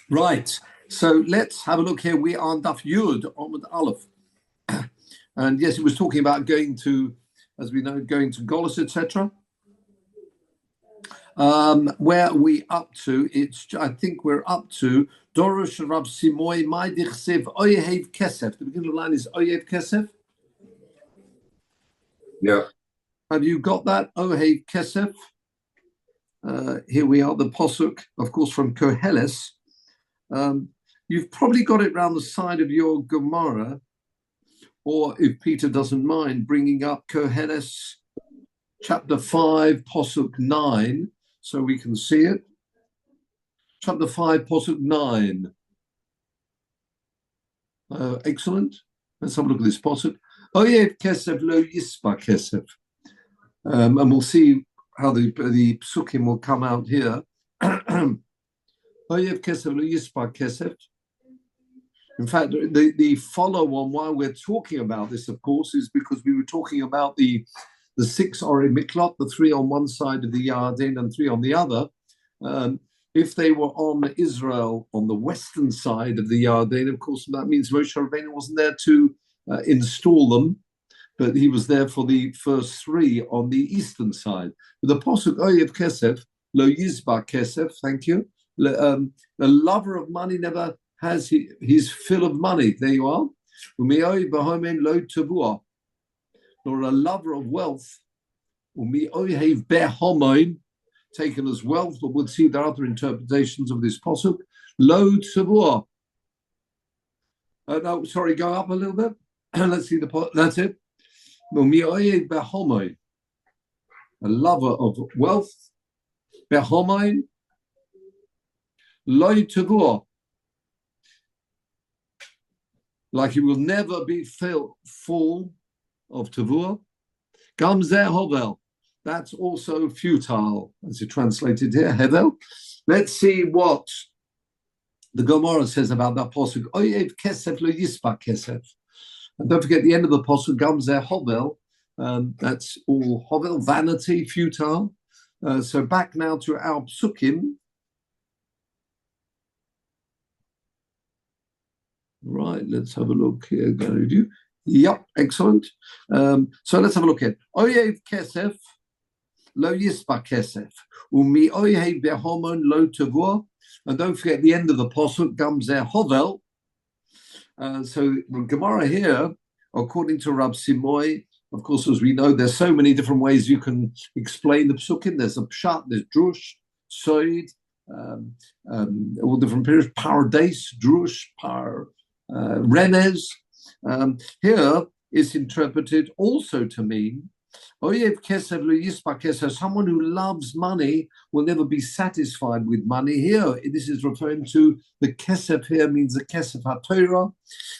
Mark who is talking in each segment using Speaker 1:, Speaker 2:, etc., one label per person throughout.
Speaker 1: Right. So let's have a look here. We are on Daf Yud, Amud Aleph. And yes, it was talking about going to, as we know, going to Golis, etc. Where are we up to? I think we're up to Dorosh Rab Simoy Maidich Sev Oyehev Kesef. The beginning of the line is Oyev Kesef.
Speaker 2: Yeah.
Speaker 1: Have you got that? Oyehev Kesef. Here we are, the Posuk, of course, from Koheles. You've probably got it round the side of your Gemara, or if Peter doesn't mind, bringing up Koheles chapter 5, Posuk 9, so we can see it. Chapter 5, Posuk 9. Excellent. Let's have a look at this Posuk. Oyev Kesef lo yispa Kesef. And we'll see how the Psukim will come out here. Oyev Kesef lo yispa Kesef. In fact, the follow-on, while we're talking about this, of course, is because we were talking about the 6 Ori Miklot, the 3 on one side of the Yarden and 3 on the other. If they were on Israel on the western side of the Yarden, of course, that means Moshe Rabbeinu wasn't there to install them, but he was there for the first 3 on the eastern side. But the Posuk Oyev Kesef, Lo Yizba Kesef, thank you. The lover of money never has his fill of money. There you are. Nor a lover of wealth, taken as wealth, but we'll see there are other interpretations of this posuk. Lo tzavua. No, sorry, go up a little bit. Let's see the that's it. A lover of wealth. Behomain. Lo tzavua. Like he will never be full of Tavua. Gamzeh Hovel. That's also futile, as it translated here, Hevel. Let's see what the Gemara says about that posuk. Oyev Kesef lo yispa Kesef. And don't forget the end of the posuk, Gamzeh Hovel. That's all Hovel, vanity, futile. So back now to our psukim. Right, let's have a look here. Go review. Yep, excellent. So let's have a look at Oyev Kesef, Lo Yispa Kesef, Umi Oyev Behomon Lo Tavua. And don't forget the end of the posuk, Gamzeh Hovel. So the Gemara here, according to Rab Simoy, of course, as we know, there's so many different ways you can explain the psukim. There's a pshat, there's drush, soid, all different periods, pardes, drush, Remez. Here is interpreted also to mean Oyev Kesef lo yispa Kesef, someone who loves money will never be satisfied with money. Here, this is referring to the Kesef here, means the Kesef HaTorah.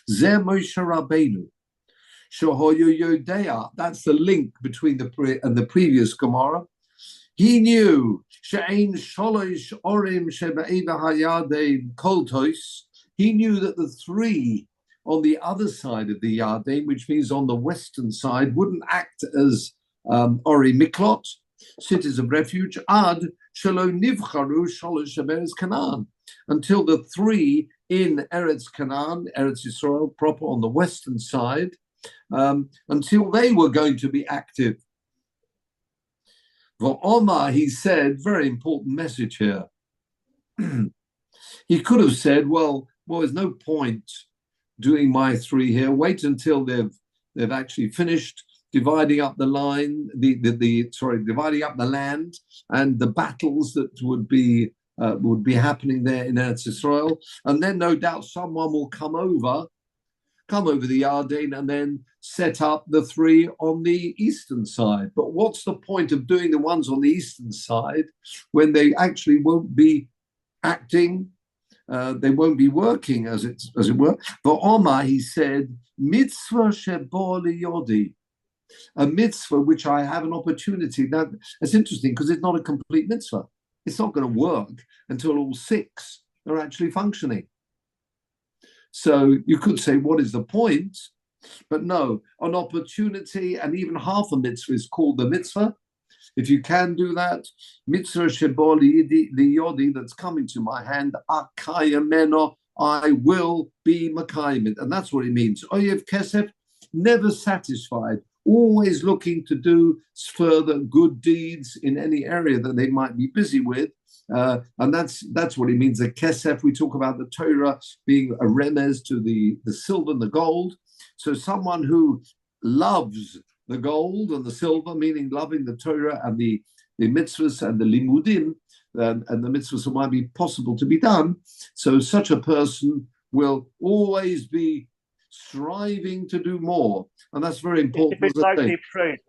Speaker 1: Zeh Moshe Rabbeinu. Shohoyo Yodea. That's the link between the previous Gemara. He knew She'ein Sholosh Orim Shebe'eva Hayadein Koltois. He knew that the 3 on the other side of the Yarden, which means on the western side, wouldn't act as Ori Miklot, cities of refuge, Ad Shelo Nivcharu Sholosh Eretz Canaan, until the 3 in Eretz Canaan, Eretz Yisrael, proper on the western side, until they were going to be active. For Omar, he said, very important message here. He could have said, well, there's no point doing my 3 here. Wait until they've actually finished dividing up the line, dividing up the land and the battles that would be happening there in Eretz Yisrael, and then no doubt someone will come over the Yarden and then set up the 3 on the eastern side. But what's the point of doing the ones on the eastern side when they actually won't be acting? They won't be working, as it were. But Omar, he said, mitzvah shebo liyodi, a mitzvah which I have an opportunity. Now, it's interesting because it's not a complete mitzvah. It's not going to work until all 6 are actually functioning. So you could say, what is the point? But no, an opportunity, and even half a mitzvah is called the mitzvah. If you can do that, mitzvah shebo liyodi that's coming to my hand, akayameno, I will be makayim it. And that's what it means. Oyev kesef, never satisfied, always looking to do further good deeds in any area that they might be busy with. And that's what it means. The kesef, we talk about the Torah being a remez to the silver and the gold. So someone who loves the gold and the silver, meaning loving the Torah and the mitzvahs and the limudim, and the mitzvahs that might be possible to be done. So such a person will always be striving to do more. And that's very important.
Speaker 2: If it's like the phrase,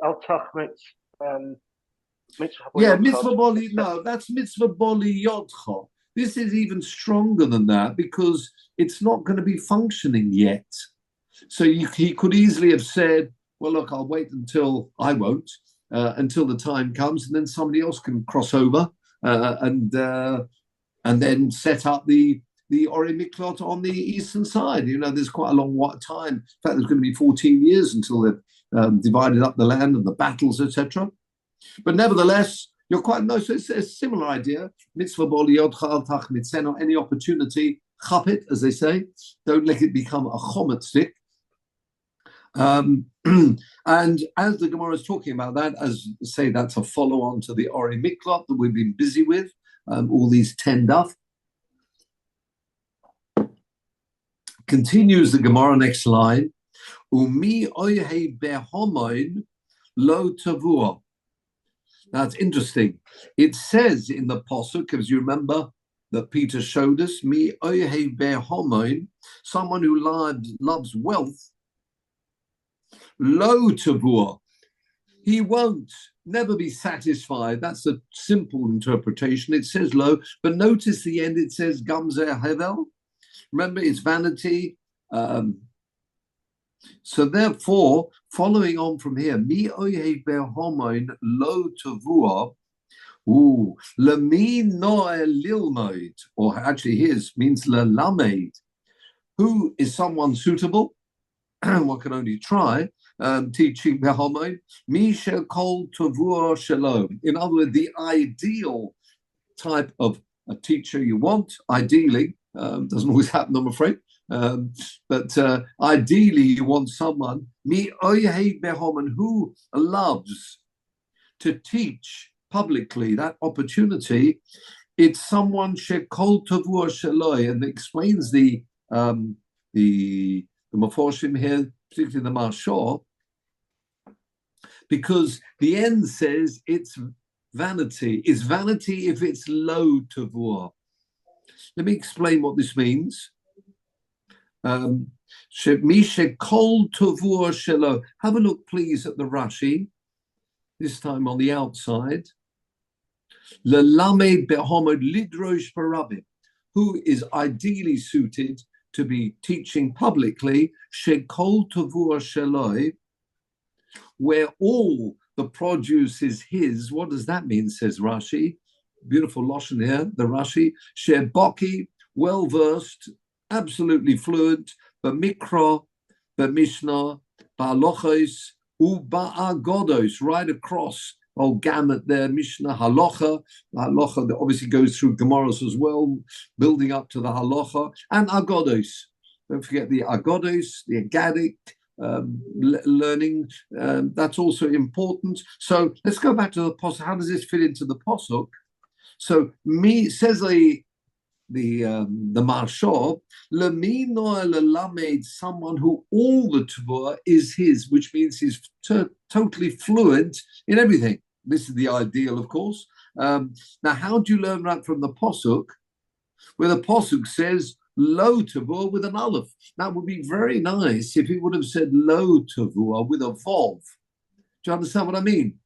Speaker 1: mitzvah boli, no, that's mitzvah boli yodcha. This is even stronger than that because it's not going to be functioning yet. So he could easily have said, well, look, I'll wait until until the time comes, and then somebody else can cross over and then set up the Ori Miklot on the eastern side. There's quite a long time. In fact, there's going to be 14 years until they've divided up the land and the battles, etc. But nevertheless, you're quite so it's a similar idea. Mitzvah boli yodcha tach mitzeno, any opportunity, chap it, as they say. Don't let it become a chomet stick. And as the Gemara is talking about that, as say that's a follow-on to the Ori Miklot that we've been busy with, all these 10 daf. Continues the Gemara, next line. Umi oyhe behomoin lo tavua. Now it's interesting. It says in the Pasuk, as you remember, that Peter showed us, mi oyhe behomoin, someone who loves wealth, lo tavua. He won't never be satisfied. That's a simple interpretation. It says lo, but notice the end. It says gamzer hevel. Remember, it's vanity. So therefore, following on from here, mi oyhe behomoin lo tavua, lemi noe lilmoid, or actually his means lelamed. Who is someone suitable? One can only try. Teaching behomoin, mi shekol tavua shalom. In other words, the ideal type of a teacher you want, ideally, doesn't always happen, I'm afraid. But ideally, you want someone mi oyhe behoman who loves to teach publicly. That opportunity, it's someone shekol tavua shaloi, and explains the Meforshim here, particularly the Marshal, because the end says it's vanity. It's vanity if it's low tavua. Let me explain what this means. Have a look, please, at the Rashi, this time on the outside. Who is ideally suited to be teaching publicly, where all the produce is his. What does that mean, says Rashi? Beautiful Lashon here, the Rashi. Sheboki, well-versed, absolutely fluent, b'mikra, b'mishnah, ba'alochos, u'ba'agodos, right across whole gamut there, Mishnah, halacha that obviously goes through Gemaras as well, building up to the halacha, and agodos. Don't forget the agodos, the agadic learning. That's also important. So let's go back to the posuk. How does this fit into the posuk? So says the Marshal, someone who all the Tavua is his, which means he's totally fluent in everything. This is the ideal, of course. Now, how do you learn that from the Posuk? Where the Posuk says, Lo Tavua with an Aleph. That would be very nice if he would have said Lo Tavua with a Vav. Do you understand what I mean?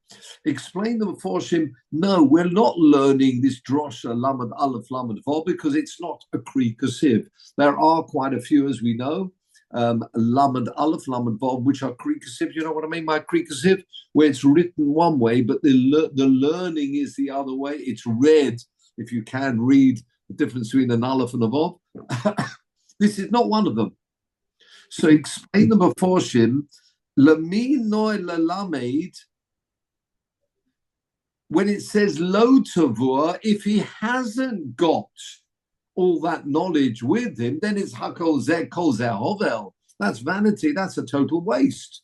Speaker 1: Explain the Meforshim. No, we're not learning this drosha Lamed Aleph Lamed Vav because it's not a Kri Kasiv. There are quite a few, as we know, Lamed Aleph Lamed Vav, which are Kri Kasiv. You know what I mean by Kri Kasiv? Where it's written one way, but the learning is the other way. It's read, if you can read the difference between an Aleph and a Vav. This is not one of them. So explain the Meforshim. Lami noy lelamed. when it says lo tavua, if he hasn't got all that knowledge with him, then it's hakol zeh kol zeh hovel. That's vanity. That's a total waste.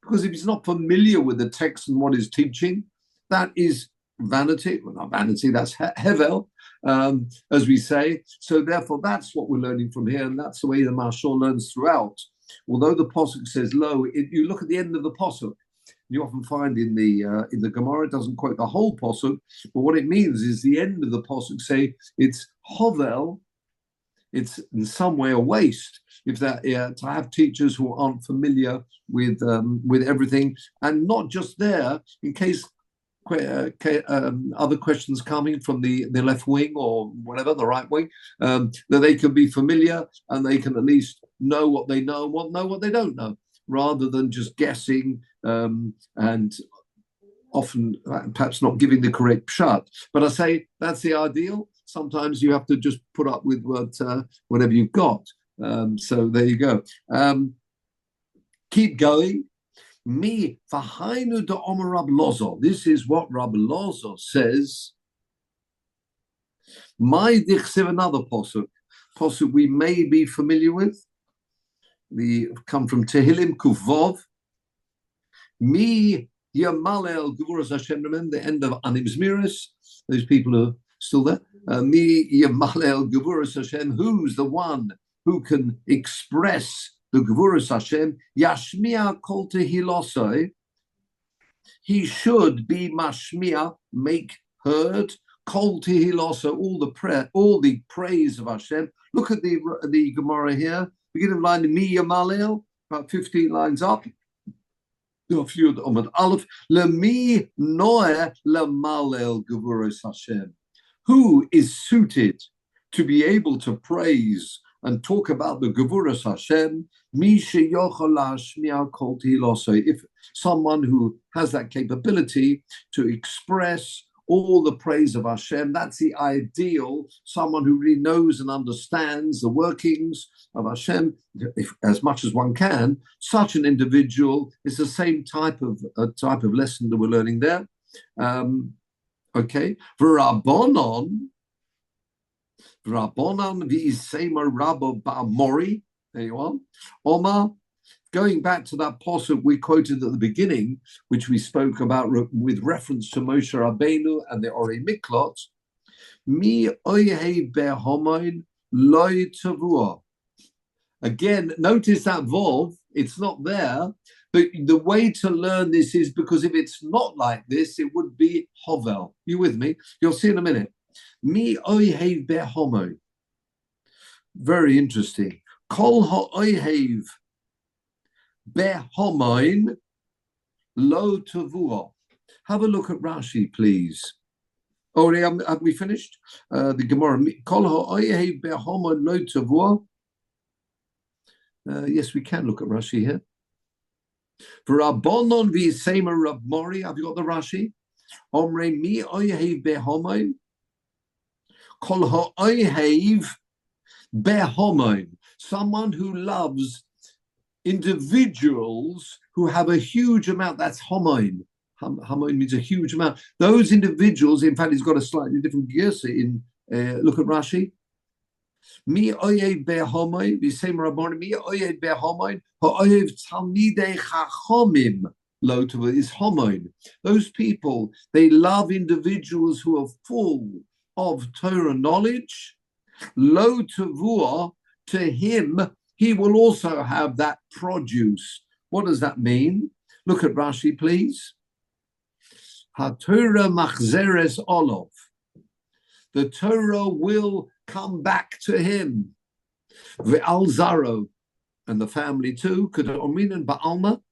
Speaker 1: Because if he's not familiar with the text and what he's teaching, that is vanity. Well, not vanity, that's hevel, as we say. So therefore, that's what we're learning from here, and that's the way the Mashal learns throughout. Although the Pasuk says lo, you look at the end of the Pasuk. You often find in the Gemara, it doesn't quote the whole Pasuk, but what it means is the end of the Pasuk say it's hovel, it's in some way a waste. If that to have teachers who aren't familiar with everything, and not just there, in case other questions coming from the left wing or whatever, the right wing, that they can be familiar and they can at least know what they know and know what they don't know, rather than just guessing and often perhaps not giving the correct pshat. But I say that's the ideal. Sometimes you have to just put up with whatever you've got. So there you go. Keep going. Me fahainu de omer Rab Lozo. This is what Rab Lozo says. My dichsev, another posuk we may be familiar with. We come from Tehillim Kuvov. Me yamalel gevuras Hashem. Remember the end of Anim Zmiris. Those people are still there. Me yamalel gevuras Hashem. Who's the one who can express the Gevuras Hashem? Yashmiya kol tehilosoi. He should be mashmiya, make heard, kol tehilosoi, all the praise of Hashem. Look at the Gemara here. Beginning of line mi yamalel, about 15 lines up. A few of the Aleph. Lemi noeh lamalel Gevuras Hashem. Who is suited to be able to praise and talk about the Gevuras Hashem? If someone who has that capability to express all the praise of Hashem, that's the ideal. Someone who really knows and understands the workings of Hashem, as much as one can. Such an individual is the same type of lesson that we're learning there. Okay, V'Rabbanon v'Isema Rabba Ba'amori. There you are. Omar, going back to that pasuk we quoted at the beginning, which we spoke about with reference to Moshe Rabbeinu and the Orei Miklot. Mi oyhei behomoin loy tavua. Again, notice that vov, it's not there. But the way to learn this is because if it's not like this, it would be hovel. You with me? You'll see in a minute. Mi oyhev behomo. Very interesting. Kol ha'oyhev behomoin lo tavua. Have a look at Rashi, please. Oh, have we finished? The Gemara. Kol ha'oyhev behomoin lo tavua. Yes, we can look at Rashi here. V'Rabbanon v'Isema Rab Mori. Have you got the Rashi? Omre mi oyhev behomoin. Kol ha'oyhev behomoin. Someone who loves individuals who have a huge amount. That's homoin. Homoin means a huge amount. Those individuals, in fact, he's got a slightly different girsa in. Look at Rashi. Mi oyed behomoin, v'sem rabbanon. Mi oyed behomoin. Ha'oyev talmidei chachomim. Lo tavua is homoin. Those people, they love individuals who are full of Torah knowledge. Lo tavua, to him, he will also have that produce. What does that mean? Look at Rashi, please. HaTorah machzeres olov. The Torah will come back to him. Ve'al zaro, and the family too. Kedomin and Ba'alma.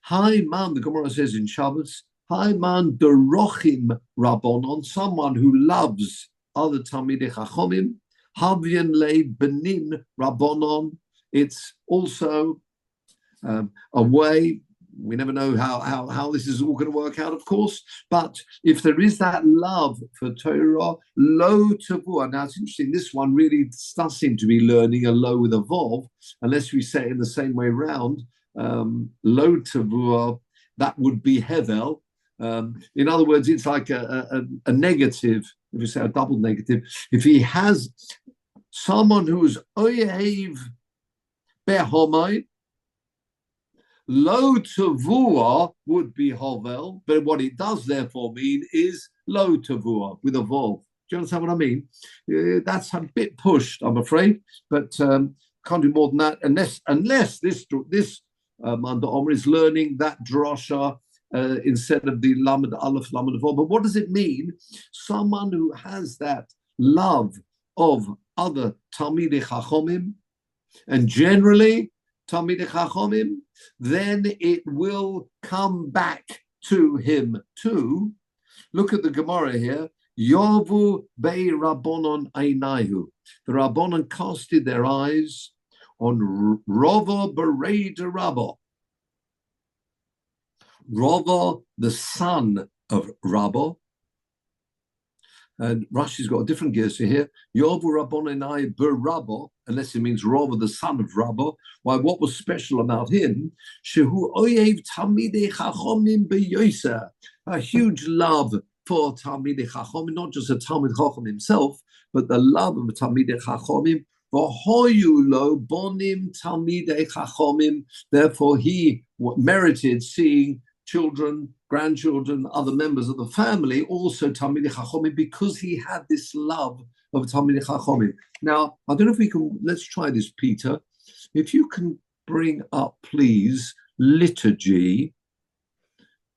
Speaker 1: Hi man, the Gemara says in Shabbos. Hi man, derochim rabbonon. Someone who loves other Talmidei Chachomim. Havyan le benin rabbonon. It's also a way. We never know how this is all going to work out, of course. But if there is that love for Torah, lo tavua. Now it's interesting. This one really does seem to be learning a lo with a vov, unless we say it in the same way round. Lo tavua, that would be hevel. In other words, it's like a negative, if you say a double negative. If he has someone who's oyev behomai, lo tavua would be hovel, but what it does therefore mean is lo tavua with a vol. Do you understand what I mean? That's a bit pushed, I'm afraid, but can't do more than that unless this Manda Omer is learning that drasha instead of the Lamed Aleph Lamed Vav. But what does it mean? Someone who has that love of other Talmidei Chachomim, and generally Talmidei Chachomim, then it will come back to him too. Look at the Gemara here. Yovu bei Rabbonon Einayu. The Rabbonon casted their eyes on Rava Berei de Rabba. Rava, the son of Rabba. And Rashi's got a different gears here. Yovu Rabbonon Einayu ber Rabba, unless it means Rava, the son of Rabba. Why, what was special about him? Shehu oyev Talmidei Chachomim beyoser. A huge love for Talmidei Chachomim, not just a Talmid Chacham himself, but the love of Talmidei Chachomim. V'hoyu lo bonim Talmidei Chachomim. Therefore, he merited seeing children, grandchildren, other members of the family, also Talmidei Chachomim, because he had this love of Talmidei Chachomim. Now, I don't know if we can, let's try this, Peter. If you can bring up, please, liturgy,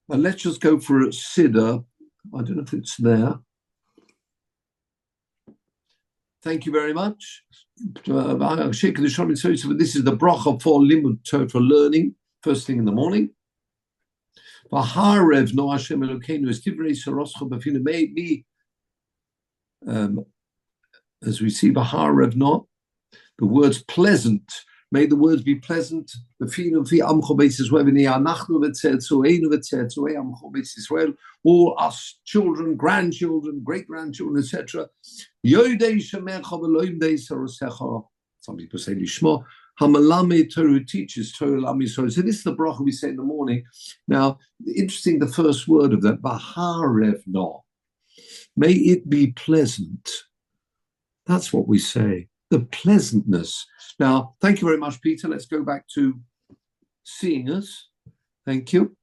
Speaker 1: and let's just go for a Siddur. I don't know if it's there. Thank you very much. This is the bracha for limud Torah, for learning, first thing in the morning. As we see, the words pleasant. May the words be pleasant. All us children, grandchildren, great-grandchildren, etc. Some people say Lishma. Hamalame Torah teaches Torah Lami. So this is the bracha we say in the morning. Now, interesting, the first word of that, Baharevna. May it be pleasant. That's what we say. The pleasantness. Now, thank you very much, Peter. Let's go back to seeing us. Thank you.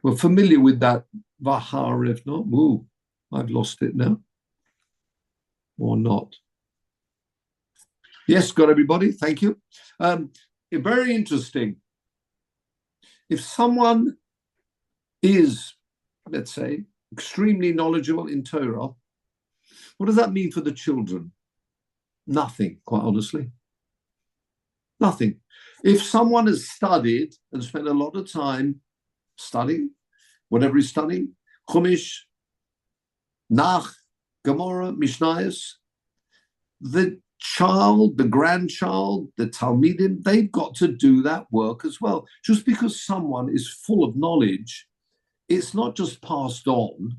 Speaker 1: We're familiar with that Vaharevna. Ooh, I've lost it now. Or not. Yes, got everybody. Thank you. Very interesting. If someone is, let's say, extremely knowledgeable in Torah, what does that mean for the children? Nothing, quite honestly. Nothing. If someone has studied and spent a lot of time studying, whatever he's studying, Chumash, Nach, Gemara, Mishnayos, the child, the grandchild, the Talmidim, they've got to do that work as well. Just because someone is full of knowledge, it's not just passed on.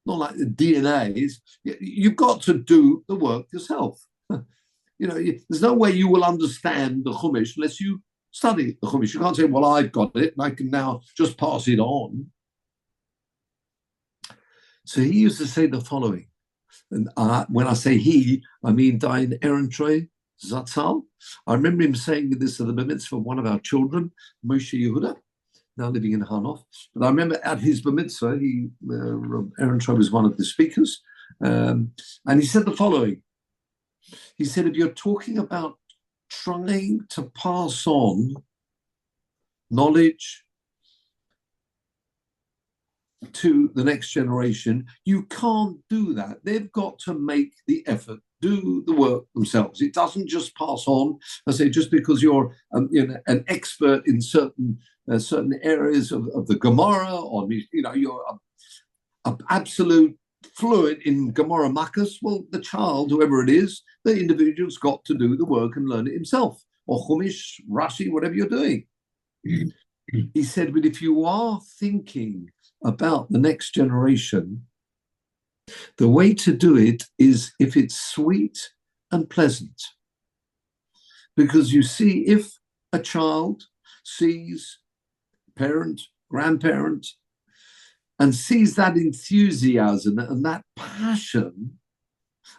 Speaker 1: Not like the DNA. You've got to do the work yourself. There's no way you will understand the Chumash unless you study the Chumash. You can't say, well, I've got it, and I can now just pass it on. So he used to say the following. And when I say he, I mean Dayan Ehrentreu Zatzal. I remember him saying this at the bar mitzvah of one of our children, Moshe Yehuda, now living in Hanof. But I remember at his bar mitzvah, Ehrentreu was one of the speakers, and he said the following. He said, if you're talking about trying to pass on knowledge to the next generation, you can't do that. They've got to make the effort, do the work themselves. It doesn't just pass on. I say just because you're an expert in certain areas of the Gemara, or you're absolute fluent in Gemara Makkas. Well, the child, whoever it is, the individual's got to do the work and learn it himself, or Chumash, Rashi, whatever you're doing. He said, but if you are thinking about the next generation, the way to do it is if it's sweet and pleasant. Because you see, if a child sees a parent grandparent, and sees that enthusiasm and that passion,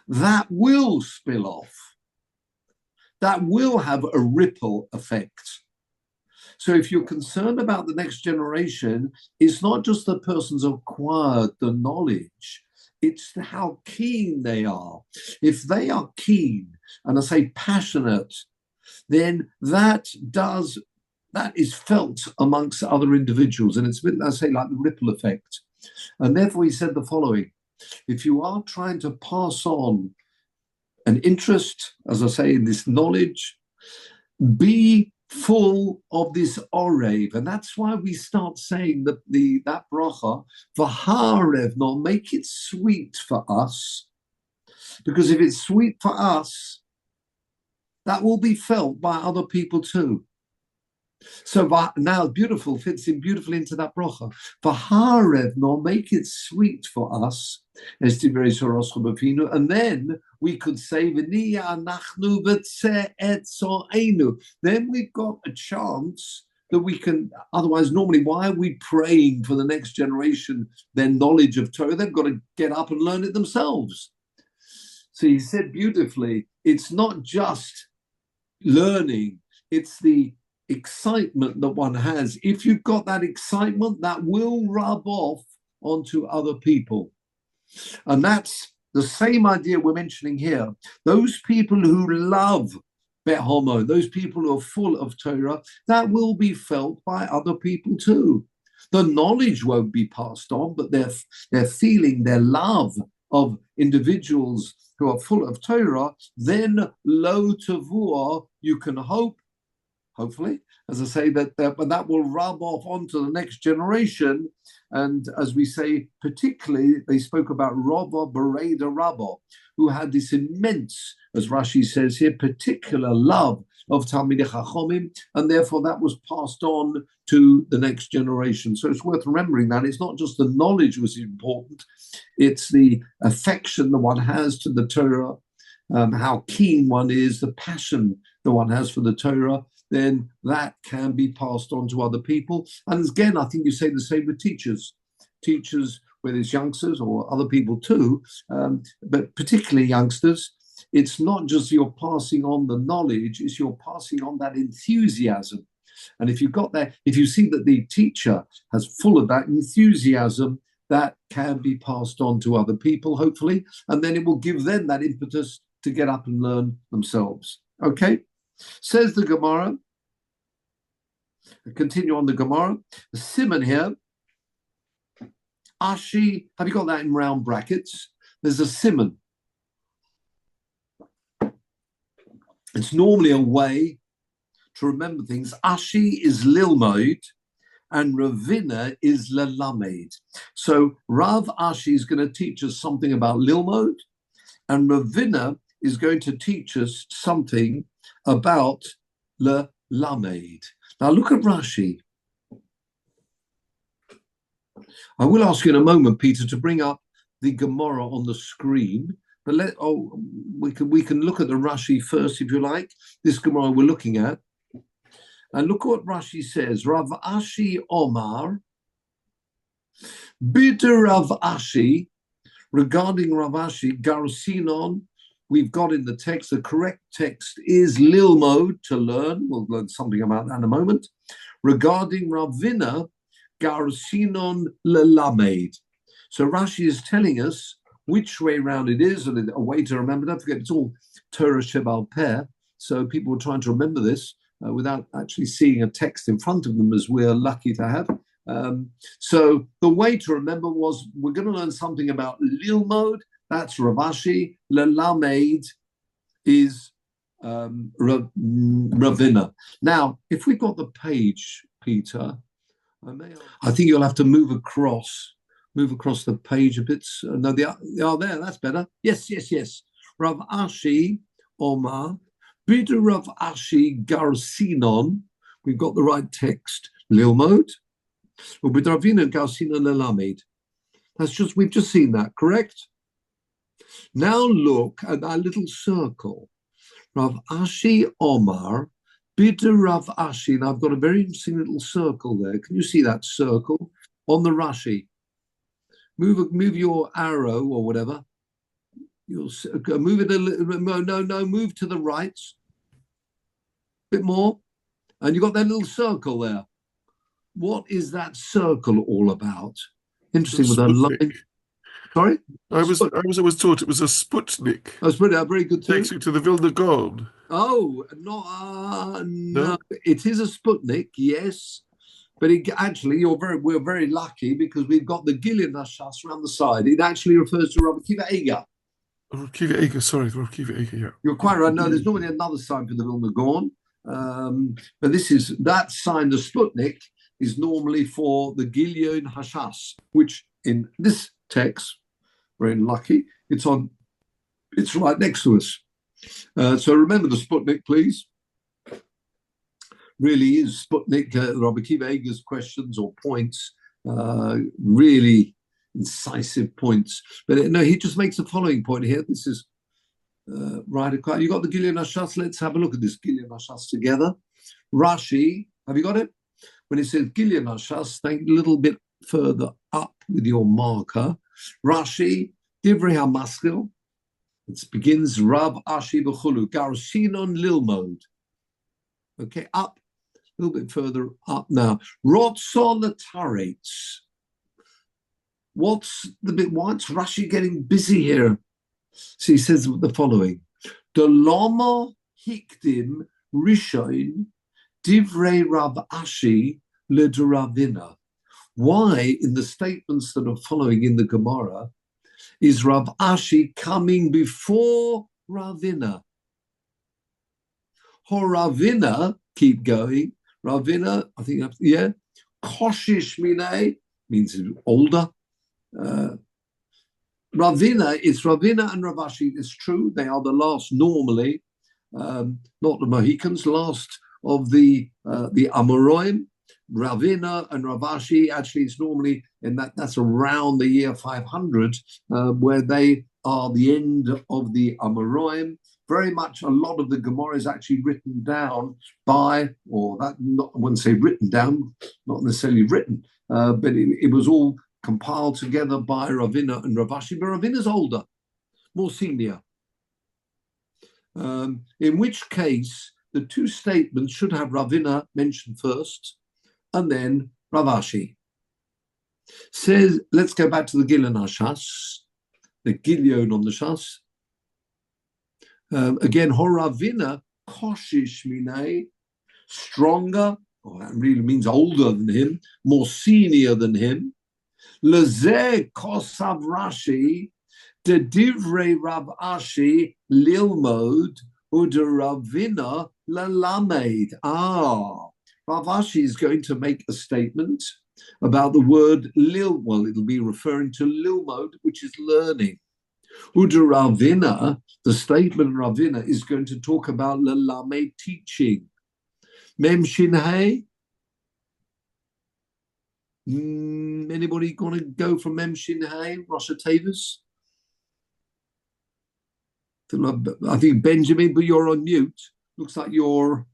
Speaker 1: that will spill off. That will have a ripple effect. So if you're concerned about the next generation, it's not just the person's acquired the knowledge, it's how keen they are. If they are keen, and I say passionate, then that is felt amongst other individuals. And it's a bit, I say, like the ripple effect. And therefore he said the following: if you are trying to pass on an interest, as I say, in this knowledge, be full of this orev. And that's why we start saying that bracha, v'harev, no, make it sweet for us. Because if it's sweet for us, that will be felt by other people too. So now beautiful, fits in beautifully into that bracha. V'harev, no, make it sweet for us. And then we could say, then we've got a chance that we can, otherwise normally, why are we praying for the next generation, their knowledge of Torah? They've got to get up and learn it themselves. So he said beautifully, it's not just learning, it's the excitement that one has. If you've got that excitement, that will rub off onto other people. And that's the same idea we're mentioning here. Those people who love Bet Homo, those people who are full of Torah, that will be felt by other people too. The knowledge won't be passed on, but their feeling, their love of individuals who are full of Torah, then lo tavua, you can hopefully, as I say, that will rub off onto the next generation. And as we say, particularly, they spoke about Rava Bereda Rabba, who had this immense, as Rashi says here, particular love of Talmidei Chachomim, and therefore that was passed on to the next generation. So it's worth remembering that it's not just the knowledge was important, it's the affection that one has to the Torah, how keen one is, the passion that one has for the Torah, then that can be passed on to other people. And again, I think you say the same with teachers. Teachers, whether it's youngsters or other people too, but particularly youngsters, it's not just you're passing on the knowledge, it's you're passing on that enthusiasm. And if you've got that, if you see that the teacher has full of that enthusiasm, that can be passed on to other people, hopefully, and then it will give them that impetus to get up and learn themselves. Okay? Says the Gemara, continue on the Gemara, the Simon here, Ashi, have you got that in round brackets? There's a Simon. It's normally a way to remember things. Ashi is Lilmoid and Ravina is Lelamed. So Rav Ashi is going to teach us something about Lilmoid, and Ravina is going to teach us something about Lelamed. Now look at Rashi. I will ask you in a moment, Peter, to bring up the Gemara on the screen, but we can look at the Rashi first, if you like. This Gemara we're looking at, and look what Rashi says. Rav Ashi Omar, Bitter Rav Ashi, regarding Rav Ashi, Garsinon. We've got in the text, the correct text is Lilmod, to learn. We'll learn something about that in a moment. Regarding Ravina, Garsinon Lelamed. So Rashi is telling us which way round it is, and a way to remember. Don't forget, it's all Torah Shebal Peh. So people are trying to remember this without actually seeing a text in front of them, as we're lucky to have. So the way to remember was, we're going to learn something about Lilmod. That's Rav Ashi. Lelamed is Ravina. Now, if we've got the page, Peter, I think you'll have to move across the page a bit. No, they are there. That's better. Yes. Rav Ashi Omar, Bidu Rav Ashi Garsinon. We've got the right text. Lilmod. Or Bidu Ravina Garsinon Lelamed. We've just seen that, correct? Now look at that little circle. Rav Ashi Omar, Bidder Rav Ashi. And I've got a very interesting little circle there. Can you see that circle on the Rashi? Move your arrow or whatever. You'll move it a little. No, move to the right. A bit more. And you've got that little circle there. What is that circle all about? Interesting with a line. Sorry?
Speaker 2: I was always taught it was a Sputnik.
Speaker 1: That's very good too.
Speaker 2: Takes you to the Vilna Gaon.
Speaker 1: Oh, no. It is a Sputnik, yes. But actually, we're very lucky because we've got the Gilead Nashas around the side. It actually refers to Rabbi Akiva Eiger.
Speaker 2: Rabbi Akiva Eiger, sorry, Rabbi Akiva Eiger, yeah.
Speaker 1: You're quite right. No, there's normally another sign for the Vilna Gaon. But that sign, the Sputnik, is normally for the Gilead Hashas, which in this text, very lucky, it's right next to us. So remember the Sputnik, please. Really is Sputnik, Rabbi Akiva Eiger's questions or points, really incisive points. But no, he just makes the following point here. This is right. You got the Gilead Hashas? Let's have a look at this Gilead Hashas together. Rashi, have you got it? When it says Gilead Hashas, think a little bit further up with your marker. Rashi, Divrei HaMaskil. It begins Rav Ashi B'chulu, Garsinon Lilmod. Okay, up, a little bit further up now. Rotzon Taretz. What's Rashi getting busy here? So he says the following. Delama Hikdim Rishon Divrei Rav Ashi Leduravina. Why, in the statements that are following in the Gemara, is Rav Ashi coming before Ravina? Ravina, keep going. Ravina, I think, yeah. Koshish Mine means older. Ravina, it's Ravina and Rav Ashi. It's true, they are the last normally, not the Mohicans, last of the Amoraim. Ravina and Rav Ashi, actually, it's normally that's around the year 500, where they are the end of the Amoraim. Very much a lot of the Gemara is actually written down by, or that not, I wouldn't say written down, not necessarily written, but it was all compiled together by Ravina and Rav Ashi. But Ravina's older, more senior. In which case, the two statements should have Ravina mentioned first, and then Rav Ashi. Says, let's go back to the Gilead Hashas, the Gilead on the Shas. Again, Horavina, Koshish Mine, stronger, that really means older than him, more senior than him. Lezeh Kosav Rashi, de Divrei Rav Ashi, Lilmod, Ude Ravina, Lalamed. Rav Ashi is going to make a statement about the word Lil, well, it'll be referring to Lilmod, which is learning. Ude Ravina, the statement Ravina is going to talk about Lalamed, teaching. Mem Shin Hey? Anybody going to go from Mem Shin Hey, Rosh Tevas? I think Benjamin, but you're on mute. Looks like you're...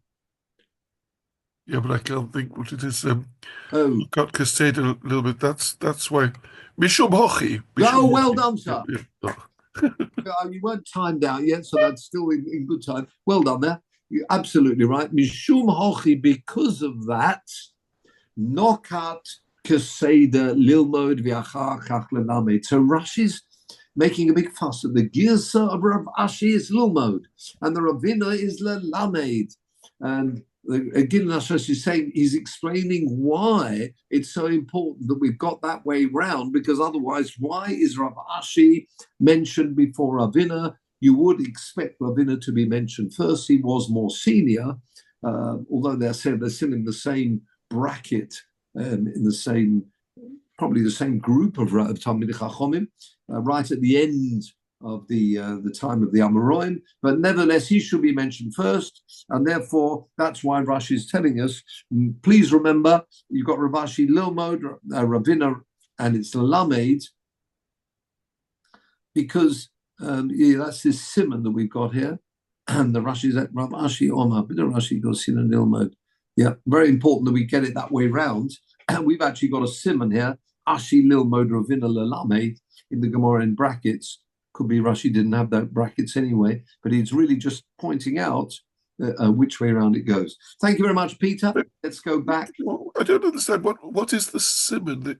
Speaker 2: Yeah, but I can't think what it is. Got casted a little bit. That's why. Mishum Hochi.
Speaker 1: Oh, well done, sir.
Speaker 2: Yeah.
Speaker 1: You weren't timed out yet, so that's still in good time. Well done there. You're absolutely right. Mishum Hochi, because of that, Nokat Kaseda Lilmod V'achar Kach Lelamed. So Rashi's making a big fuss. And the Girsa of Rav Ashi is Lilmod, and the Ravina is Lelamed. And again, Nashas is saying, he's explaining why it's so important that we've got that way round, because otherwise, why is Rav Ashi mentioned before Ravina? You would expect Ravina to be mentioned first. He was more senior, although they're still in the same bracket, in the same, probably the same group of Talmid Chachomim, right at the end of the time of the Amoraim, but nevertheless he should be mentioned first, and therefore that's why Rashi is telling us. Please remember, you've got Rav Ashi Lilmod, Ravina, and it's Lamed, because that's this simon that we've got here. And the Rashi is at Rav Ashi Omar, but the Rashi goes sin and Ilmod. Yeah, very important that we get it that way round. And we've actually got a simon here, Ashi Lilmod Ravina Lalame, in the Gemara in brackets. Could be Rashi didn't have that brackets anyway, but he's really just pointing out which way around it goes. Thank you very much, Peter. Let's go back.
Speaker 2: Well, I don't understand what is the simon. The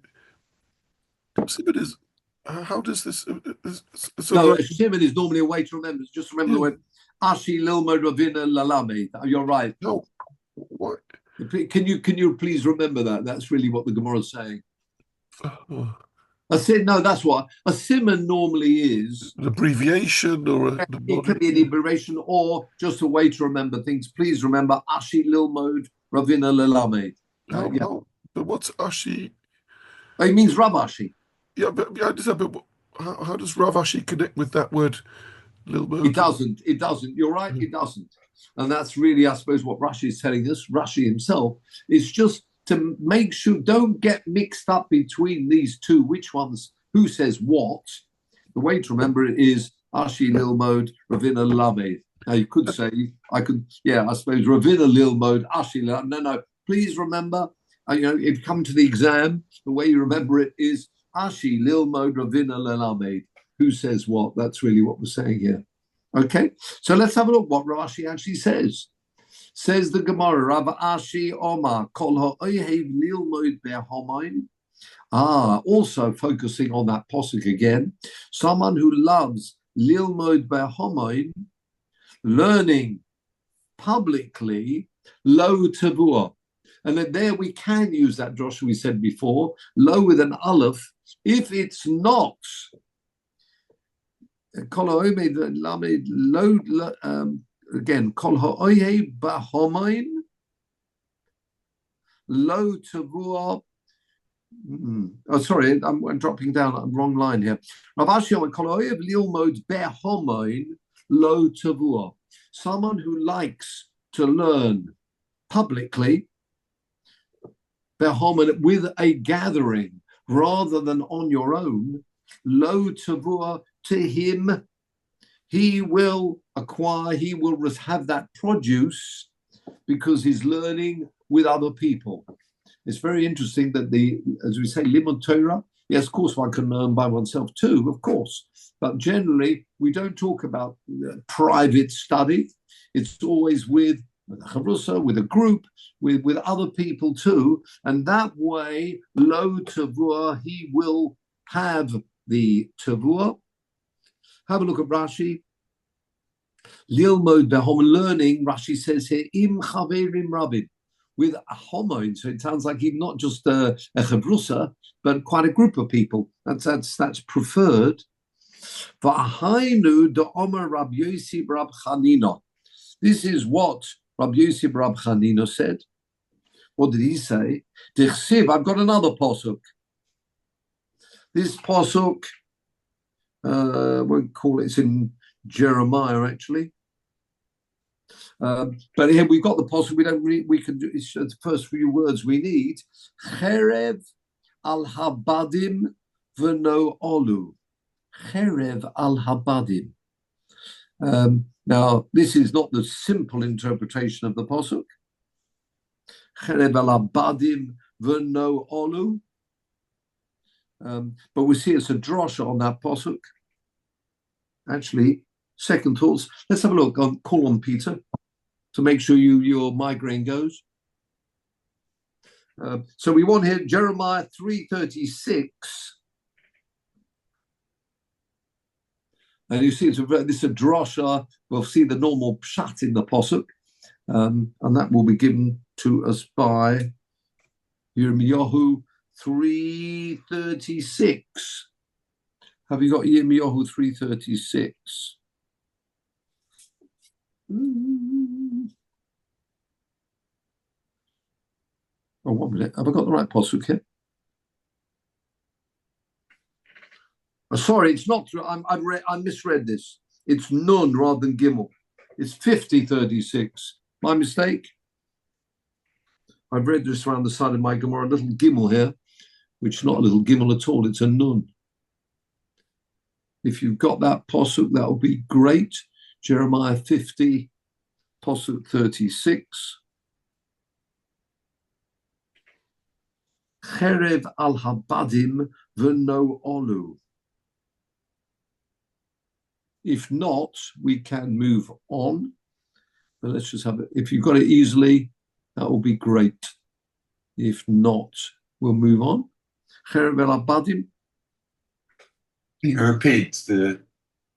Speaker 2: simon is how does this?
Speaker 1: No, simon is normally a way to remember. Just remember the word Ashi Lilmod Ravina Lalame. You're right.
Speaker 2: No, what?
Speaker 1: Can you please remember that? That's really what the Gemara is saying. No, that's what a simon normally is.
Speaker 2: An abbreviation or
Speaker 1: it could be an abbreviation or just a way to remember things. Please remember Ashi Lilmod Ravina Lelamed.
Speaker 2: But what's Ashi?
Speaker 1: It means Rav Ashi.
Speaker 2: Yeah, but how does Rav Ashi connect with that word Lilmod?
Speaker 1: It doesn't. You're right, it doesn't. And that's really, I suppose, what Rashi is telling us. Rashi himself is just to make sure, don't get mixed up between these two, which ones, who says what. The way to remember it is Ashi Lilmod, Ravina Lamed. Now you could say, I suppose Ravina Lilmod, Ashi Lilmod. No, please remember, if you come to the exam, the way you remember it is Ashi Lilmod, Ravina Lamed. Who says what? That's really what we're saying here. Okay, so let's have a look what Rashi actually says. Says the Gemara, Rav Ashi Omar, Kol ha'oyev lilmod be'homain. Also focusing on that posuk again. Someone who loves lilmod be'homain, learning publicly, lo tavua. And then there we can use that drosh we said before, lo with an aleph, if it's not Kol ha'oyev lamed lo again, Kol ha'oyev b'homain lo tavua. Oh, sorry, I'm dropping down. Wrong line here. Rav Ashi Omar, Kol ha'oyev lilmod be'homain lo tavua. Someone who likes to learn publicly, be'homain, with a gathering rather than on your own, lo tavua, to him, he will acquire, he will have that produce because he's learning with other people. It's very interesting that as we say, limud Torah, yes, of course, one can learn by oneself too, of course. But generally, we don't talk about private study. It's always with a chavrusa, with a group, with other people too. And that way, lo tavua, he will have the tavua. Have a look at Rashi. Lilmod be'homain, learning, Rashi says here, im chaverim rabin, with a homoin. So it sounds like he's not just a chavrusa, but quite a group of people. That's preferred. V'ahainu de'omer Rab Yossi Rab Chanina. This is what Rab Yossi Rab Chanina said. What did he say? Dichsiv, I've got another posuk. This posuk, we'll call it's in Jeremiah actually. But here we've got the posuk. We can do it's the first few words we need. Cherev al habadim v'no olu. Cherev al habadim. Now this is not the simple interpretation of the posuk. Cherev al habadim v'no olu. But we see it's a drosha on that posuk. Actually, second thoughts. Let's have a look. I'll call on Peter to make sure your migraine goes. So we want here Jeremiah 3:36, and you see this is a drosha. We'll see the normal pshat in the posuk, and that will be given to us by Yirmiyahu 3:36. Have you got Yirmiyahu 3:36? Oh, 1 minute. Have I got the right posuk here? Oh, sorry, it's not. I misread this. It's Nun rather than Gimel. It's 50:36. My mistake. I've read this around the side of my Gemara, a little Gimel here, which is not a little Gimel at all. It's a Nun. If you've got that posuk, that would be great. Jeremiah 50, Pasuk 36. Cherev al habadim v'no olu. If not, we can move on. But let's just have it. If you've got it easily, that will be great. If not, we'll move on. Cherev al habadim.
Speaker 3: Can you repeat the...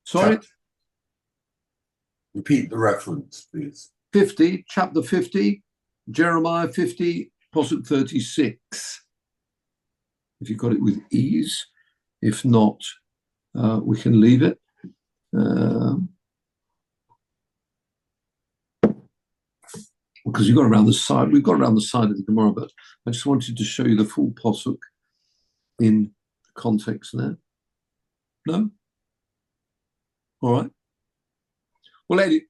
Speaker 1: Sorry?
Speaker 3: Chapter? Repeat the reference, please.
Speaker 1: 50, chapter 50, Jeremiah 50, Pasuk 36. If you've got it with ease. If not, we can leave it. Because we've got around the side of the Gemara, but I just wanted to show you the full Pasuk in context there. No? All right. Well, Eddie,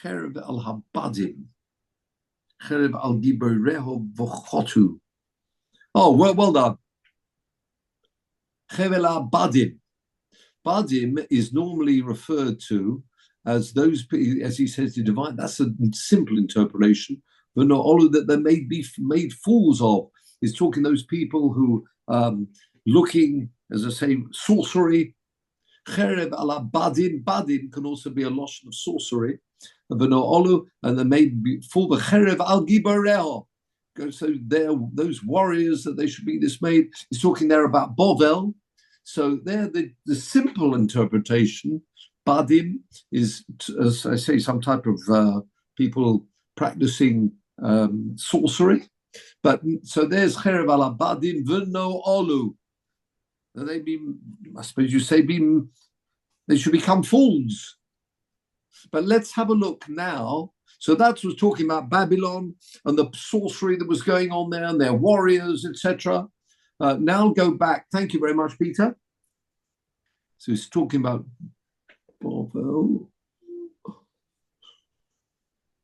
Speaker 1: Cherev al habadim, Cherev al giboreho v'chotu. Oh, well done. Cherev al habadim. Badim is normally referred to as those, as he says, the divine. That's a simple interpretation. But not all of that they may be made fools of. He's talking those people who looking, as I say, sorcery. Cherev ala badin. Badin can also be a lotion of sorcery. And they may be for the cherev al giboreho. So those warriors that they should be dismayed. He's talking there about Bovel. So there, the simple interpretation, badim, is, as I say, some type of people practicing sorcery. But so there's cherev ala badim v'no olu. They be, I suppose you say, they should become fools. But let's have a look now. So that was talking about Babylon and the sorcery that was going on there and their warriors, etc. Now go back. Thank you very much, Peter. So he's talking about Bovel.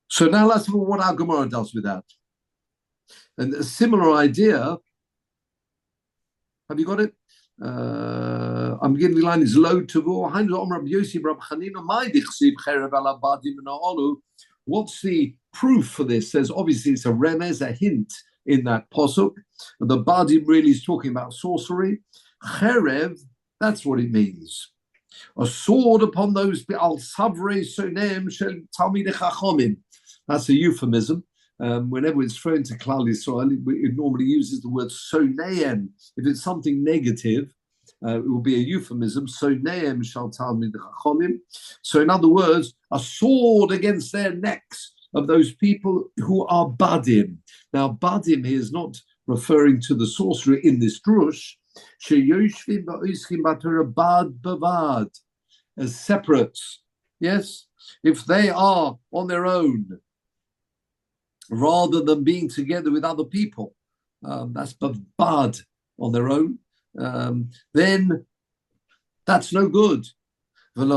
Speaker 1: So now let's look at what our Gemara does with that. And a similar idea. Have you got it? I'm beginning the line is low to What's the proof for this? Says obviously it's a remez, a hint in that posuk. The badim really is talking about sorcery. Cherev, that's what it means. A sword upon those al savre sonem shel talmidei chachomim. That's a euphemism. Whenever it's thrown to Klal Yisrael, it normally uses the word soneim. If it's something negative, it will be a euphemism. Soneim shel talmidei chachomim. So in other words, a sword against their necks of those people who are badim. Now, badim here is not referring to the sorcerer in this drush. Sheyoshvim ba'oiskim b'Torah bad bavad, as separates. Yes, if they are on their own, rather than being together with other people, that's bad on their own. Then that's no good. Then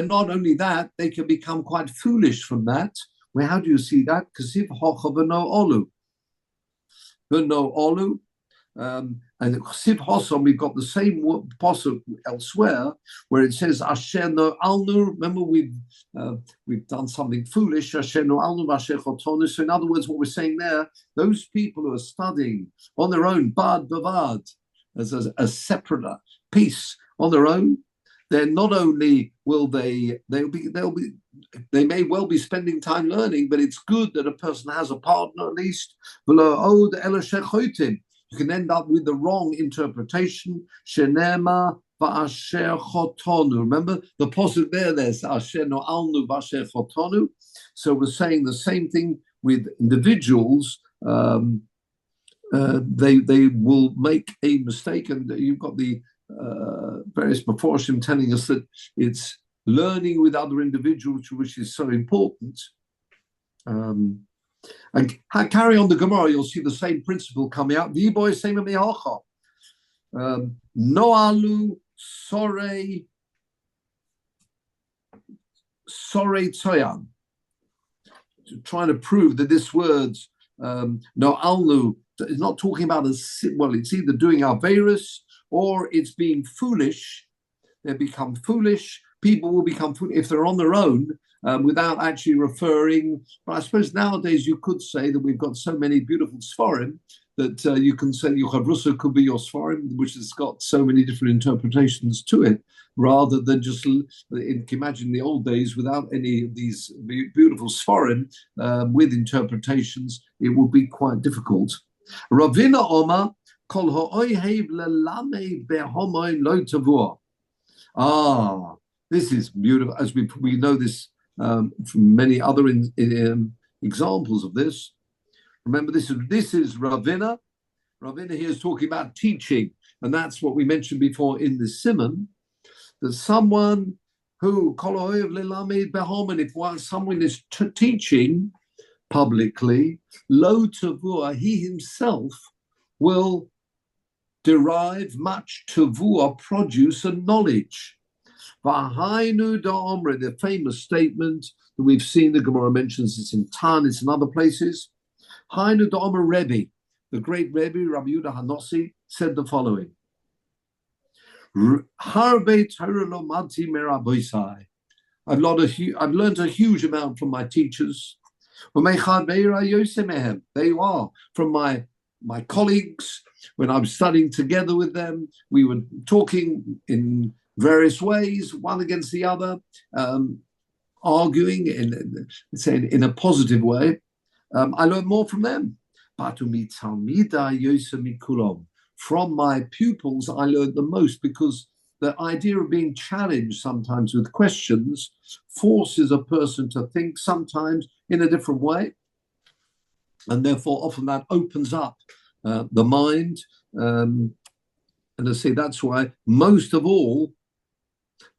Speaker 1: not only that, they can become quite foolish from that. Well, how do you see that? And Siv Hosom, we've got the same posuk elsewhere where it says Asher no alnu. Remember, we've done something foolish. Asher no alnu Asher chotonu. So in other words, what we're saying there, those people who are studying on their own, bad bavad, as a separate piece on their own, then not only will they may well be spending time learning, but it's good that a person has a partner at least. You can end up with the wrong interpretation. Shenema va'asher chotonu. Remember the posuk there's asher no alnu va'asher chotonu. So we're saying the same thing with individuals. They will make a mistake, and you've got the various Meforshim telling us that it's learning with other individuals, which is so important. And carry on the Gemara, you'll see the same principle coming out. V'boy same me'acha. Noalu sorei tzoyan. Trying to prove that this word's noalu is not talking about it's either doing Averis or it's being foolish. they become foolish. People will become foolish if they're on their own without actually referring. But I suppose nowadays you could say that we've got so many beautiful Sforim that you can say Yochav Russo could be your Sforim, which has got so many different interpretations to it, rather than just imagine the old days without any of these beautiful Sforim with interpretations. It would be quite difficult. Ravina Omar kol ha'oihev lelamed behomoin lo tavua. This is beautiful, as we know this from many other examples of this. Remember, this is Ravina. Ravina here is talking about teaching, and that's what we mentioned before in the Simon, that someone who, if someone is teaching publicly, lo tavua, he himself will derive much tavua, produce, and knowledge. V'hainu da'omre, the famous statement that we've seen, the Gemara mentions this in Tanis and other places. Hainu da'omre Rebbe, the great Rebbe, Rabbi Yehuda Hanossi, said the following. Harbe Torah lo madti meraboisai. I've learned a huge amount from my teachers. They are from my colleagues. When I'm studying together with them, we were talking in various ways, one against the other, arguing in a positive way. I learned more from them. From my pupils, I learned the most, because the idea of being challenged sometimes with questions forces a person to think sometimes in a different way. And therefore, often that opens up the mind. And I say that's why most of all,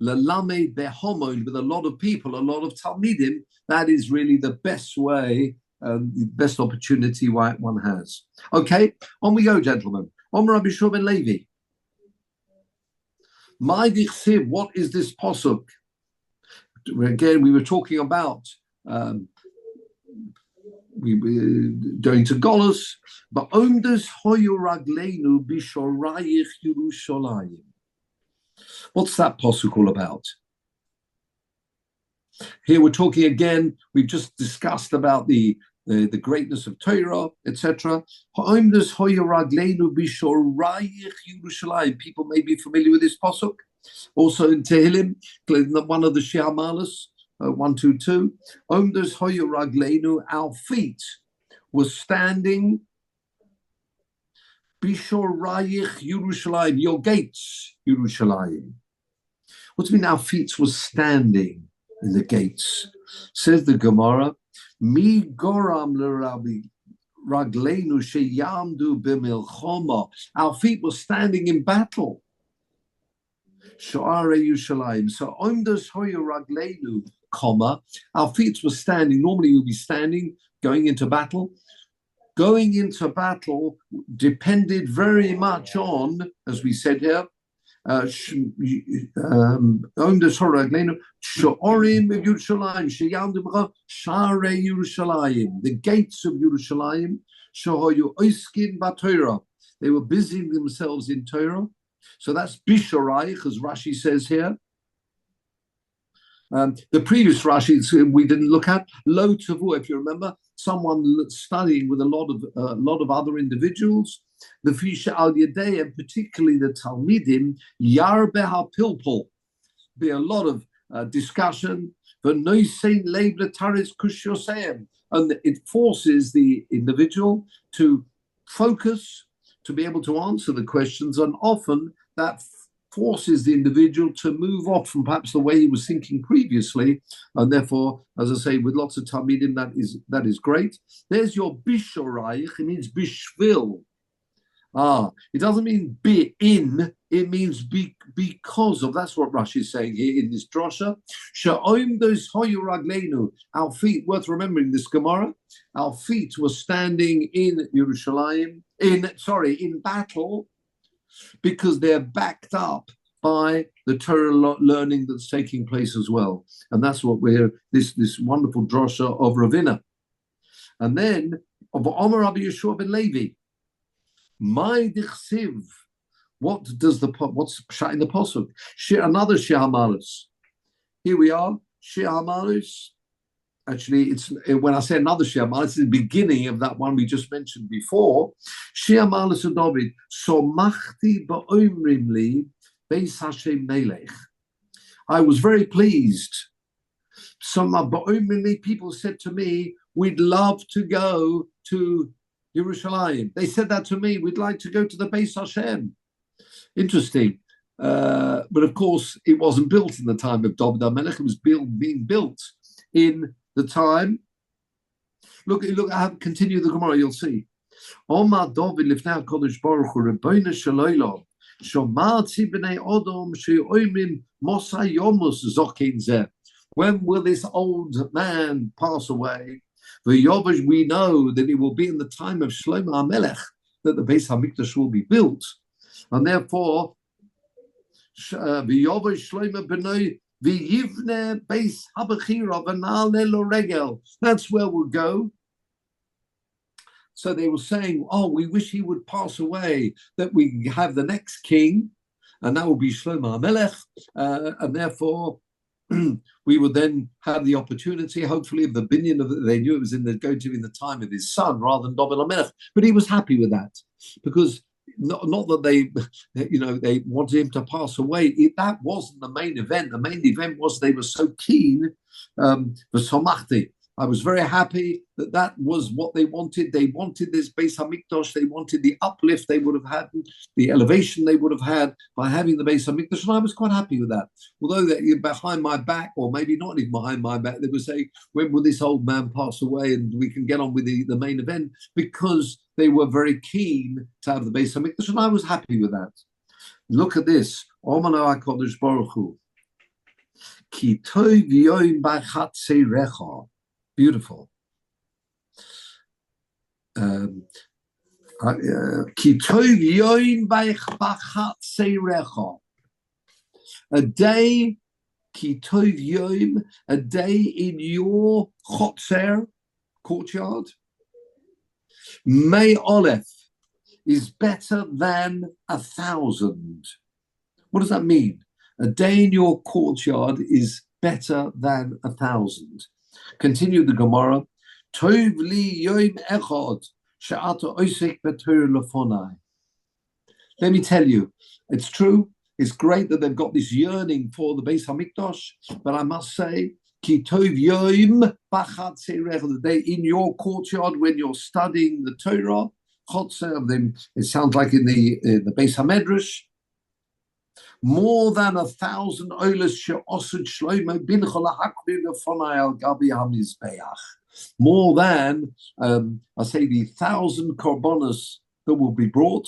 Speaker 1: lelamed behomon, with a lot of people, a lot of talmidim, that is really the best way, the best opportunity one has. Okay, on we go, gentlemen. Om Rabbi Shua ben Levi. My dichsiv, what is this pasuk? Again, we were talking about we were going to Golus, but omdes hoyu ragleinu bishorayich Yerushalayim. What's that pasuk all about? Here we're talking again, we've just discussed about the greatness of Torah, etc. People may be familiar with this pasuk. Also in Tehillim, one of the Shia Malas, 122. Our feet were standing Bishorayich Yerushalayim, your gates, Yerushalayim. What do you mean our feet were standing in the gates? Says the Gemara, Mi goram l'Rabbi ragleinu sheyamdu b'milchoma. Our feet were standing in battle. Shoare Yerushalayim. So omdos hoya ragleinu, comma, our feet were standing. Normally we'll be standing, going into battle. Going into battle depended very much on, as we said here, the gates of Yerushalayim, they were busying themselves in Torah. So that's Bisharayich, as Rashi says here. The previous Rashi we didn't look at, Lo Tavu, if you remember, someone studying with a lot of other individuals, the Fisha al Yadei, and particularly the Talmidim, Yarbeha Pilpul, be a lot of discussion, and it forces the individual to focus, to be able to answer the questions, and often that forces the individual to move off from perhaps the way he was thinking previously, and therefore, as I say, with lots of Talmidim, that is great. There's your Bishorayich, it means Bishvil. It doesn't mean be in, it means because of. That's what Rashi is saying here in this drosha. Our feet, worth remembering this Gemara, our feet were standing in Yerushalayim, in battle, because they're backed up by the Torah learning that's taking place as well. And that's what we're, this wonderful drosha of Ravina. And then, of Omer Rabbi Yeshua ben Levi, my dichsiv, what's pshat in the pasuk? Another Shiur HaMaalos. Here we are, Shiur HaMaalos. Actually, it's when I say another Shiur HaMaalos, it's the beginning of that one we just mentioned before. Shiur HaMaalos of David. Somachti ba'omrim li beis Hashem melech. I was very pleased. Some ba'omrim li people said to me, "We'd love to go to Yerushalayim." They said that to me. We'd like to go to the Beis Hashem. Interesting. But of course, it wasn't built in the time of David HaMelech. It was being built in the time. Look, I have continue the Gemara, you'll see. Omar David lifnei HaKadosh Baruch Hu Rebbeinu shel olam shomarti b'nei Odom she'omrim mosa yomus zokin zeh. When will this old man pass away? We know that it will be in the time of Shlomo HaMelech that the Beis HaMikdash will be built. And therefore, Shlomo b'noi v'yivne Beis HaBechira v'na'aleh lo regel. That's where we'll go. So they were saying, oh, we wish he would pass away, that we have the next king, and that will be Shlomo HaMelech, and therefore we would then have the opportunity, hopefully, of the binyan of they knew it was going to be in the time of his son rather than David HaMelech. But he was happy with that, because not that they wanted him to pass away. That wasn't the main event. The main event was they were so keen for Somachti. I was very happy that was what they wanted. They wanted this Beis HaMikdash. They wanted the uplift they would have had, the elevation they would have had by having the Beis HaMikdash, and I was quite happy with that. Although behind my back, or maybe not even behind my back, they were saying, when will this old man pass away and we can get on with the main event, because they were very keen to have the Beis HaMikdash, and I was happy with that. Look at this. Omar HaKadosh Baruch Hu. Ki tov yoim b'chatzeirecha. Beautiful. A day, a day in your chotzer, courtyard, May Aleph is better than 1,000. What does that mean? A day in your courtyard is better than 1,000. Continue the Gemara. Tov li yom echad she'ata osek b'Torah lefonai. Let me tell you, it's true. It's great that they've got this yearning for the Beis HaMikdash, but I must say, ki tov yom b'chatzei recha, the day in your courtyard when you're studying the Torah. Chotzer, it sounds like in the Beis HaMedrash. More than 1,000 olas she'osed Shlomo bin Cholahakri lefonai al gabi hamizbeach. More than, I say, the 1,000 korbanos that will be brought.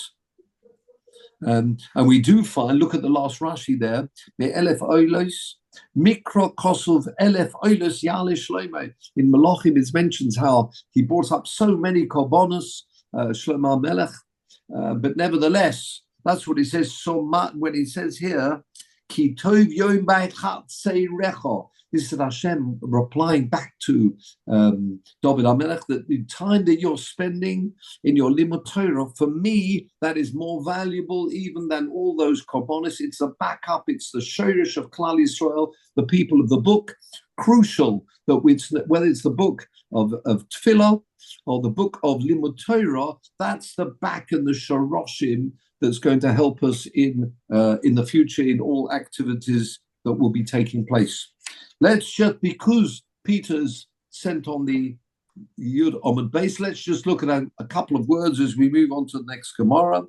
Speaker 1: And we do find, look at the last Rashi there, the Elef olos, mikro kosov Elef olos yale Shlomo. In Malachim it mentions how he brought up so many korbanos, Shlomo Melech, but nevertheless, that's what he says so much when he says here, Ki tov yom b'chatzei recha. This is Hashem replying back to David HaMelech, that the time that you're spending in your limud Torah, for me, that is more valuable even than all those korbanos. It's a backup. It's the shorish of Klal Yisrael, the people of the book. Crucial that whether it's the book of Tefillah or the book of limud Torah, that's the back and the shoroshim that's going to help us in the future in all activities that will be taking place. Let's just, because Peter's sent on the Yud Omid base, let's just look at a couple of words as we move on to the next Gemara.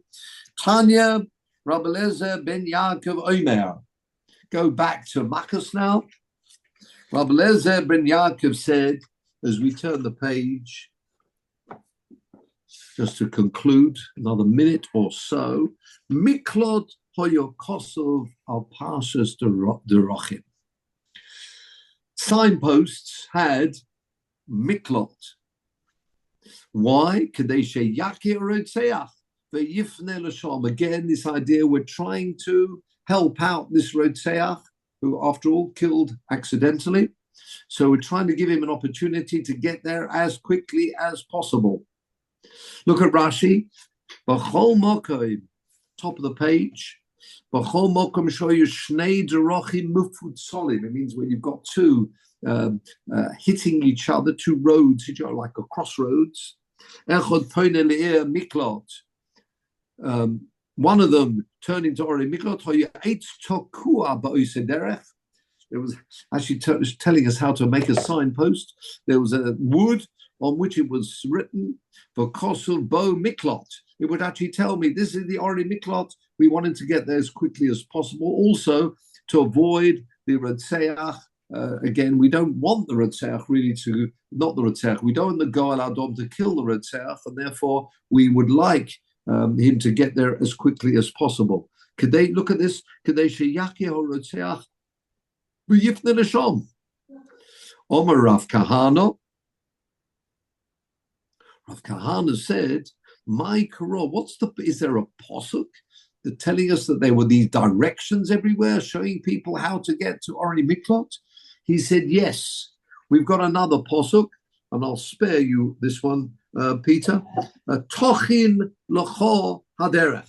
Speaker 1: Tanya Rabbi Eliezer ben Yaakov Omer. Go back to Makkas now. Rabbi Eliezer ben Yaakov said, as we turn the page, just to conclude, another minute or so, Miklot hoyokosov al Parshas Derachim. Signposts had Miklot. Why? Kadeshe Yakir Rodseach ve'yifne l'sham. Again, this idea we're trying to help out this Rodseach, who after all killed accidentally. So we're trying to give him an opportunity to get there as quickly as possible. Look at Rashi. B'chol mokoim top of the page. It means when you've got two hitting each other, two roads, like a crossroads. One of them turned into Ori Miklot. It was actually telling us how to make a signpost. There was a wood on which it was written for Kosul Bo Miklot. It would actually tell me this is the Ori Miklot. We wanted to get there as quickly as possible. Also, to avoid the Ratseach. Again, we don't want the Ratseach really to, not the Ratseach, we don't want the Goel Adom to kill the Ratseach, and therefore we would like him to get there as quickly as possible. Could they look at this? Could they sheyaki ho Ratseach? Yifne Nishom. Omer Rav Kahana. Rav Kahana said, "My Korah, is there a posuk that telling us that there were these directions everywhere, showing people how to get to Ori Miklot?" He said, "Yes, we've got another posuk, and I'll spare you this one, Peter. Tochin L'cho Haderech."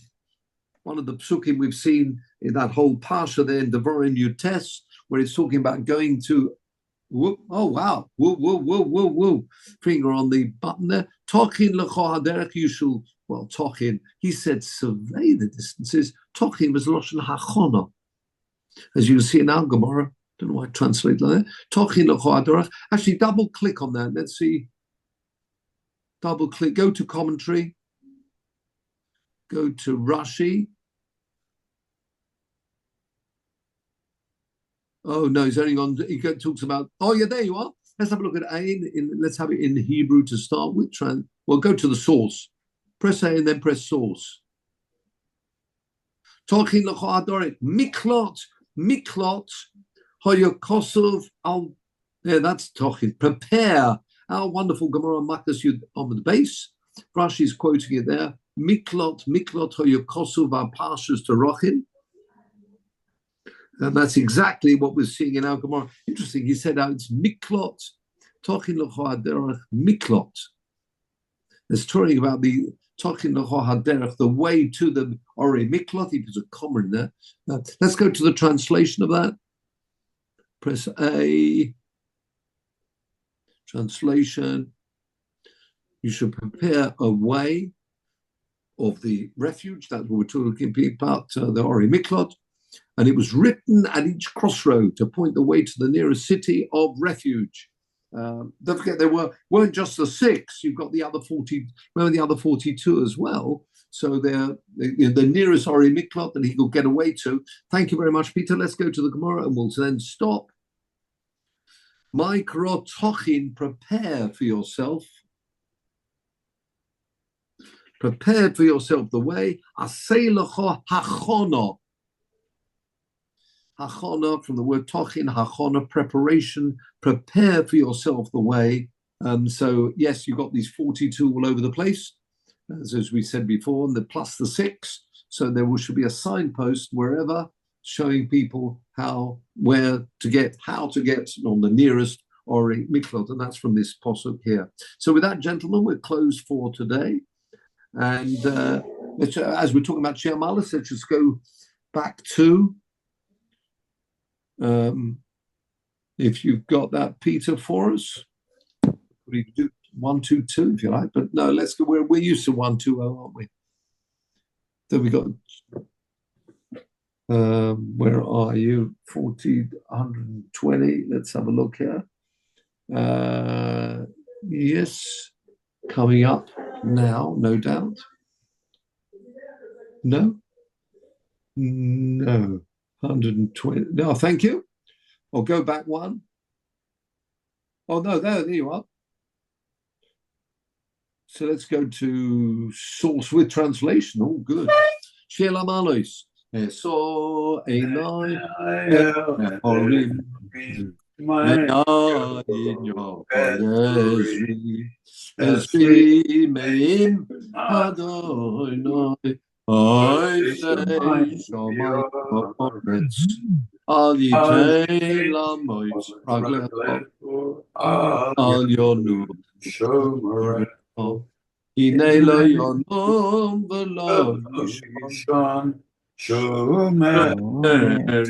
Speaker 1: One of the psukim we've seen in that whole parsha there in Devarim Yutes, where it's talking about going to, whoop, oh wow, whoa, whoa, whoa, whoa, whoa, finger on the button there. Tochin L'cho Haderech, you shall, well, Tochin, he said, survey the distances. Tochin was Lashon Hachona. As you can see in our Gemara, don't know why I translate like that. Tochin L'cho Haderech. Actually, double click on that. Let's see. Double click, go to commentary, go to Rashi. Oh no, he's only on. He talks about. Oh yeah, there you are. Let's have a look at A. Let's have it in Hebrew to start with. Well, go to the source. Press A and then press source. Talking L'cho Haderech Miklot Hoyokosov al. Yeah, that's talking. Prepare. Our wonderful Gemara Makas Yud on the base. Rashi's quoting it there. Miklot Hoyokosov al Parshas to Rochin. And that's exactly what we're seeing in our Gemara. Interesting, he said it's Miklot, talking L'cho Haderech, Miklot. It's talking about the talking L'cho Haderech, the way to the Ori Miklot. He puts a comma in there. Let's go to the translation of that. Press A. Translation. You should prepare a way of the refuge. That's what we're talking about, the Ori Miklot. And it was written at each crossroad to point the way to the nearest city of refuge. Don't forget, there weren't just the 6. You've got the other 40. Remember the other 42 as well. So they're the nearest Ori Miklot that he could get away to. Thank you very much, Peter. Let's go to the Gemara and we'll then stop. My Korah Tochin, prepare for yourself. Prepare for yourself the way. Asei L'cho Hachona. Hachona, from the word tochin, hachona, preparation, prepare for yourself the way. So yes, you've got these 42 all over the place, as we said before, and plus the 6. So there should be a signpost wherever showing people how to get on the nearest Ori Miklot, and that's from this posuk here. So with that, gentlemen, we're closed for today. And as we're talking about Shiur Malos, let's just go back to if you've got that, Peter, for us. We can do 1, 2, 2 if you like, but no, let's go. We're used to 1, 2, 0, aren't we? Then we got where are you? 40, 120. Let's have a look here. Yes, coming up now, no doubt. No. 120. No, thank you. Or go back 1. Oh no, there you are. So let's go to source with translation. Oh, good. Shiur Malos. So Eloi Orim Me'ayin Esri Me'im Adonai Oy Shomai Oretz Al Yitei Lamois Raglecho Al Yonu Shomer. הנה לא ינום ולא
Speaker 3: Yishon Shomer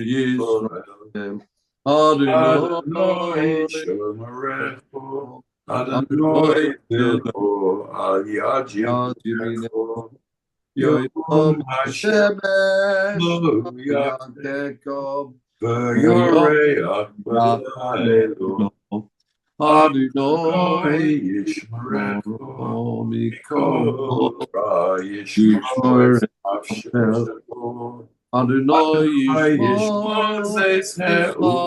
Speaker 1: ישמעאל.
Speaker 3: Adonai Shomerecho Adonai Techo Al Yad Yeminecho Yom Hashem Lo Yadeko V'Yoreach B'Laelo Adonai Yishmerecho Mikol Ra Yishmor Nafshecho
Speaker 1: Adonai
Speaker 3: Yishmor Zeis He'uvoecho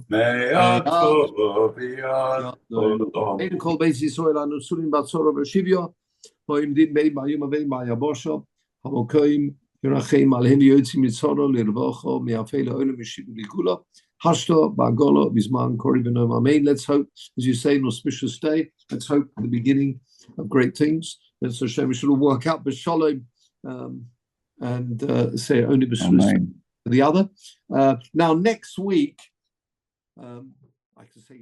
Speaker 3: Me'ato V'Yad Olam
Speaker 1: אין כל בית ישראל הנוסעים בצורו ושוויו, העומדים בין ביום ובין ביבשה, המוקעים ירחם עליהם ויוצאים מצורו לרווחה, מאפל העולם ושיבו לגאולה, השתא בעגלה בזמן קריב ונאום אמן. Let's hope, as you say, an auspicious day. Let's hope for the beginning of great things. Let's Hashem, we should all work out b'shalom and say only b'shus the other. Now next week, I can say.